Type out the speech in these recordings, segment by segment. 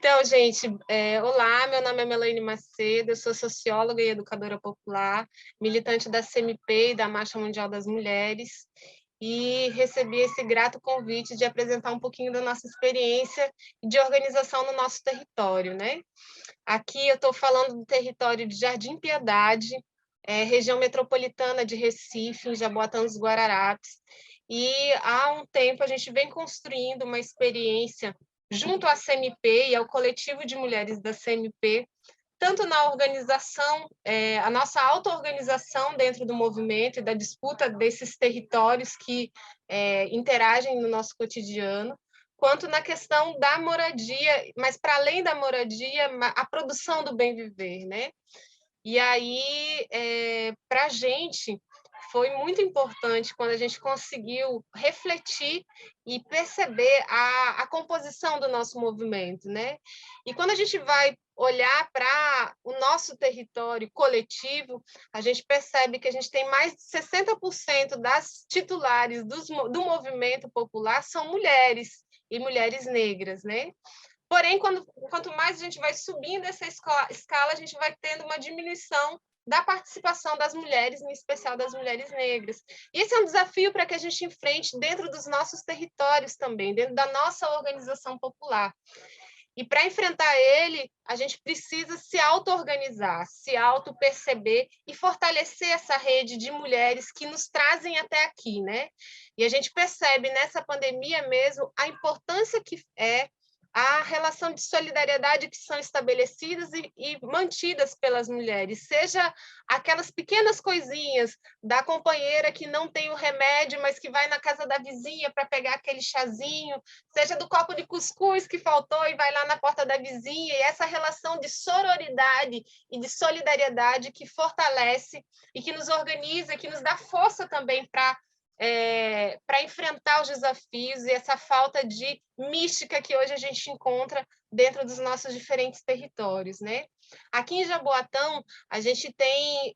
Então, gente, olá, meu nome é Melaine Macedo, eu sou socióloga e educadora popular, militante da CMP e da Marcha Mundial das Mulheres, e recebi esse grato convite de apresentar um pouquinho da nossa experiência de organização no nosso território, né? Aqui eu estou falando do território de Jardim Piedade, região metropolitana de Recife, em Jaboatão dos Guararapes, e há um tempo a gente vem construindo uma experiência junto à CMP e ao coletivo de mulheres da CMP, tanto na organização, a nossa auto-organização dentro do movimento e da disputa desses territórios que interagem no nosso cotidiano, quanto na questão da moradia, mas para além da moradia, a produção do bem viver, né? E aí, para a gente, foi muito importante quando a gente conseguiu refletir e perceber a composição do nosso movimento, né? E quando a gente vai olhar para o nosso território coletivo, a gente percebe que a gente tem mais de 60% das titulares do movimento popular são mulheres, e mulheres negras, né? Porém, quanto mais a gente vai subindo essa escala, a gente vai tendo uma diminuição da participação das mulheres, em especial das mulheres negras. E esse é um desafio para que a gente enfrente dentro dos nossos territórios também, dentro da nossa organização popular. E para enfrentar ele, a gente precisa se auto-organizar, se auto-perceber e fortalecer essa rede de mulheres que nos trazem até aqui, né? E a gente percebe nessa pandemia mesmo a importância que é a relação de solidariedade que são estabelecidas e mantidas pelas mulheres, seja aquelas pequenas coisinhas da companheira que não tem o remédio, mas que vai na casa da vizinha para pegar aquele chazinho, seja do copo de cuscuz que faltou e vai lá na porta da vizinha, e essa relação de sororidade e de solidariedade que fortalece e que nos organiza, que nos dá força também para enfrentar os desafios e essa falta de mística que hoje a gente encontra dentro dos nossos diferentes territórios, né? Aqui em Jaboatão, a gente tem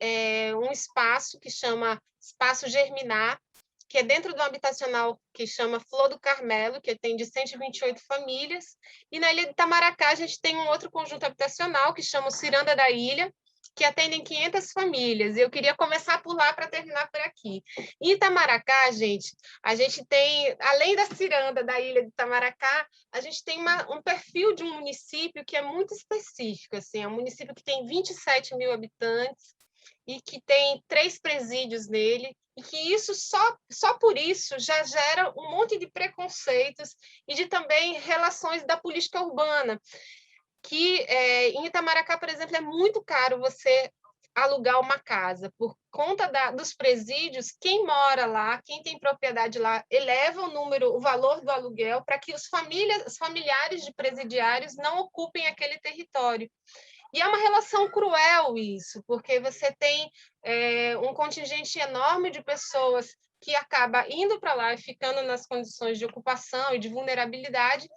um espaço que chama Espaço Germinar, que é dentro do habitacional que chama Flor do Carmelo, que tem de 128 famílias, e na Ilha de Itamaracá a gente tem um outro conjunto habitacional que chama o Ciranda da Ilha, que atendem 500 famílias. E eu queria começar por lá para terminar por aqui. Em Itamaracá, gente, a gente tem, além da ciranda da ilha de Itamaracá, a gente tem um perfil de um município que é muito específico. Assim, é um município que tem 27 mil habitantes e que tem 3 presídios nele, e que isso só por isso já gera um monte de preconceitos e de também relações da política urbana, que em Itamaracá, por exemplo, é muito caro você alugar uma casa. Por conta dos presídios, quem mora lá, quem tem propriedade lá, eleva o valor do aluguel para que os familiares de presidiários não ocupem aquele território. E é uma relação cruel isso, porque você tem um contingente enorme de pessoas que acaba indo para lá e ficando nas condições de ocupação e de vulnerabilidade,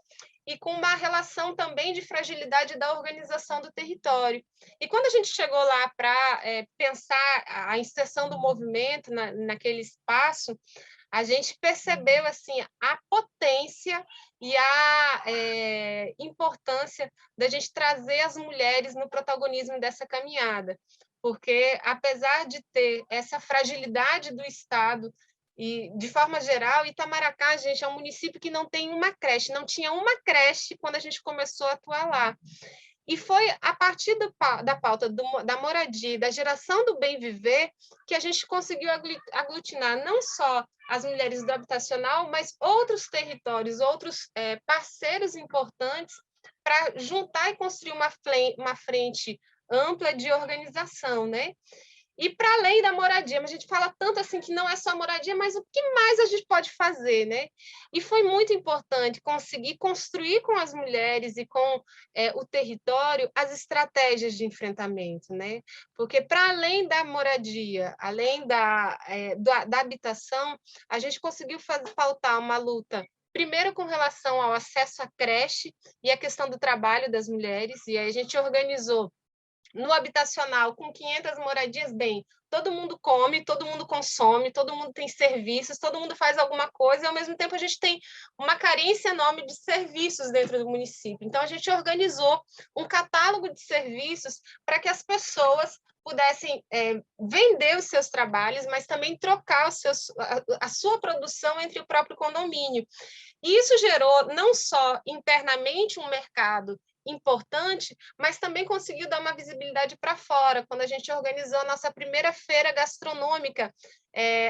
e com uma relação também de fragilidade da organização do território. E quando a gente chegou lá para pensar a inserção do movimento naquele espaço, a gente percebeu assim a potência e a importância da gente trazer as mulheres no protagonismo dessa caminhada, porque apesar de ter essa fragilidade do Estado e, de forma geral, Itamaracá, gente, é um município que não tem uma creche, não tinha uma creche quando a gente começou a atuar lá. E foi a partir da pauta da moradia, da geração do bem viver, que a gente conseguiu aglutinar não só as mulheres do habitacional, mas outros territórios, outros parceiros importantes para juntar e construir uma frente ampla de organização, né? E para além da moradia, mas a gente fala tanto assim que não é só moradia, mas o que mais a gente pode fazer, né? E foi muito importante conseguir construir com as mulheres e com o território as estratégias de enfrentamento, né? Porque para além da moradia, além da habitação, a gente conseguiu pautar uma luta primeiro com relação ao acesso à creche e a questão do trabalho das mulheres, e aí a gente organizou No habitacional, com 500 moradias, bem, todo mundo come, todo mundo consome, todo mundo tem serviços, todo mundo faz alguma coisa, e ao mesmo tempo a gente tem uma carência enorme de serviços dentro do município. Então, a gente organizou um catálogo de serviços para que as pessoas pudessem vender os seus trabalhos, mas também trocar a sua produção entre o próprio condomínio. E isso gerou não só internamente um mercado importante, mas também conseguiu dar uma visibilidade para fora, quando a gente organizou a nossa primeira feira gastronômica,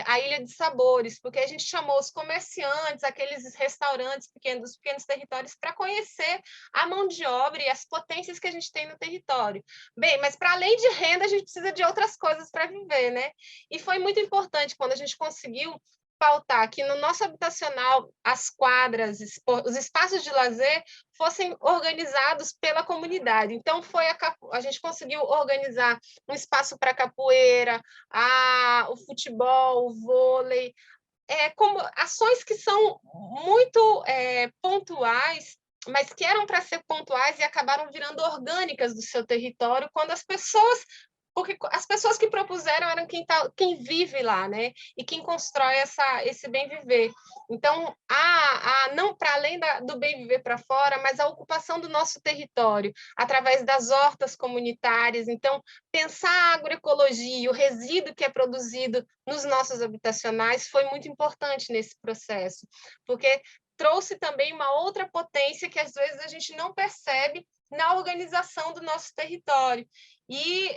a Ilha de Sabores, porque a gente chamou os comerciantes, aqueles restaurantes pequenos, dos pequenos territórios, para conhecer a mão de obra e as potências que a gente tem no território. Bem, mas para além de renda, a gente precisa de outras coisas para viver, né? E foi muito importante quando a gente conseguiu pautar que no nosso habitacional as quadras, os espaços de lazer fossem organizados pela comunidade. Então, a gente conseguiu organizar um espaço para capoeira, o futebol, o vôlei, como ações que são muito pontuais, mas que eram para ser pontuais e acabaram virando orgânicas do seu território, quando as pessoas porque as pessoas que propuseram eram quem vive lá, né? E quem constrói esse bem viver. Então, não para além do bem viver para fora, mas a ocupação do nosso território através das hortas comunitárias. Então, pensar a agroecologia, o resíduo que é produzido nos nossos habitacionais foi muito importante nesse processo, porque trouxe também uma outra potência que às vezes a gente não percebe na organização do nosso território. E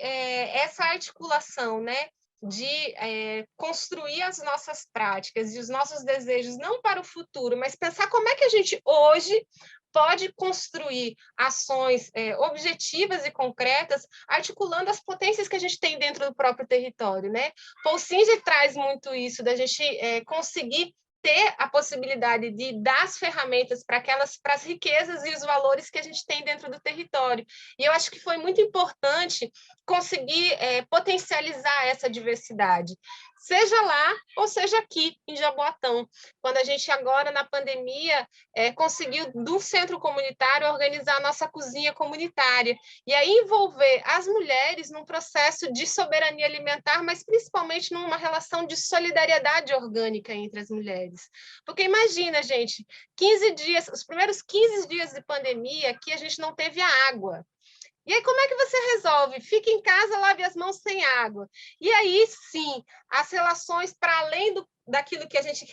essa articulação, né, de construir as nossas práticas e os nossos desejos, não para o futuro, mas pensar como é que a gente hoje pode construir ações objetivas e concretas, articulando as potências que a gente tem dentro do próprio território, né? Paul Singer traz muito isso, da gente conseguir ter a possibilidade de dar as ferramentas para as riquezas e os valores que a gente tem dentro do território. E eu acho que foi muito importante conseguir potencializar essa diversidade, seja lá ou seja aqui em Jaboatão, quando a gente agora, na pandemia, conseguiu, do centro comunitário, organizar a nossa cozinha comunitária, e aí envolver as mulheres num processo de soberania alimentar, mas principalmente numa relação de solidariedade orgânica entre as mulheres. Porque imagina, gente, 15 dias, os primeiros 15 dias de pandemia, aqui a gente não teve a água. E aí, como é que você resolve? Fica em casa, lave as mãos sem água. E aí, sim, as relações, para além daquilo que a gente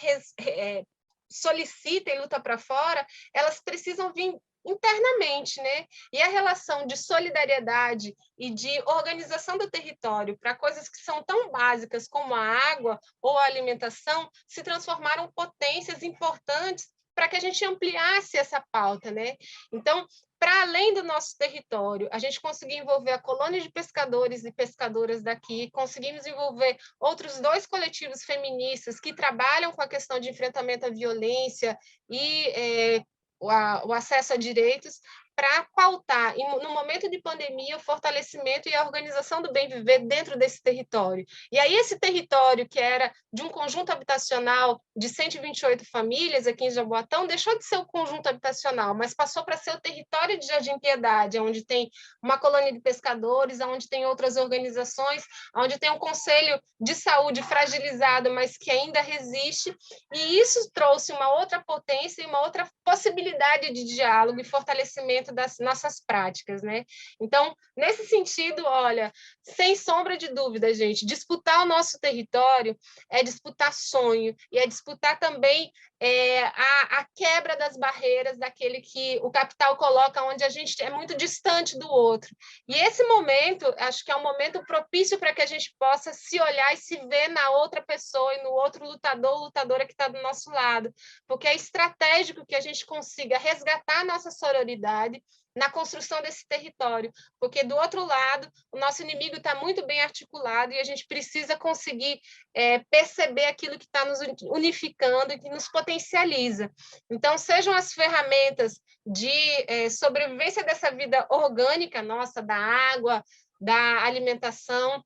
solicita e luta para fora, elas precisam vir internamente, né? E a relação de solidariedade e de organização do território para coisas que são tão básicas como a água ou a alimentação se transformaram potências importantes para que a gente ampliasse essa pauta, né? Então, para além do nosso território, a gente conseguiu envolver a colônia de pescadores e pescadoras daqui, conseguimos envolver outros 2 coletivos feministas que trabalham com a questão de enfrentamento à violência e o acesso a direitos, para pautar, no momento de pandemia, o fortalecimento e a organização do bem viver dentro desse território. E aí esse território, que era de um conjunto habitacional de 128 famílias aqui em Jaboatão, deixou de ser o conjunto habitacional, mas passou para ser o território de Jardim Piedade, onde tem uma colônia de pescadores, onde tem outras organizações, onde tem um conselho de saúde fragilizado, mas que ainda resiste, e isso trouxe uma outra potência e uma outra possibilidade de diálogo e fortalecimento das nossas práticas, né? Então, nesse sentido, olha, sem sombra de dúvida, gente, disputar o nosso território é disputar sonho e é disputar também a quebra das barreiras daquele que o capital coloca onde a gente é muito distante do outro. E esse momento, acho que é um momento propício para que a gente possa se olhar e se ver na outra pessoa e no outro lutador ou lutadora que está do nosso lado, porque é estratégico que a gente consiga resgatar a nossa sororidade na construção desse território, porque do outro lado o nosso inimigo está muito bem articulado e a gente precisa conseguir perceber aquilo que está nos unificando e que nos potencializa. Então, sejam as ferramentas de sobrevivência dessa vida orgânica nossa, da água, da alimentação,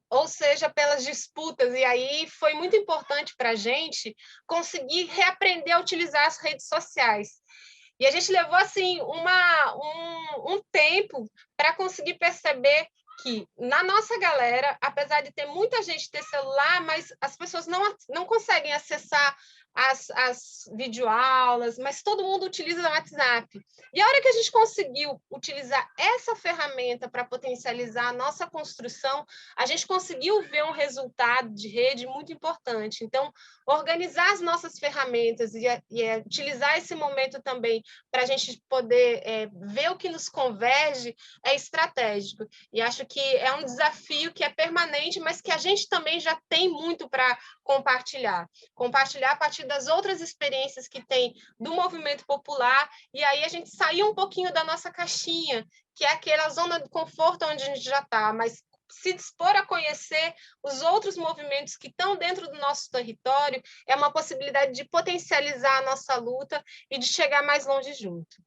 ou seja, pelas disputas, e aí foi muito importante para a gente conseguir reaprender a utilizar as redes sociais. E a gente levou assim um tempo para conseguir perceber que na nossa galera, apesar de ter muita gente ter celular, mas as pessoas não conseguem acessar as videoaulas, mas todo mundo utiliza o WhatsApp. E a hora que a gente conseguiu utilizar essa ferramenta para potencializar a nossa construção, a gente conseguiu ver um resultado de rede muito importante. Então, organizar as nossas ferramentas e utilizar esse momento também para a gente poder ver o que nos converge é estratégico. E acho que é um desafio que é permanente, mas que a gente também já tem muito para compartilhar. Compartilhar a partir das outras experiências que tem do movimento popular, e aí a gente sair um pouquinho da nossa caixinha, que é aquela zona de conforto onde a gente já está, mas se dispor a conhecer os outros movimentos que estão dentro do nosso território é uma possibilidade de potencializar a nossa luta e de chegar mais longe junto.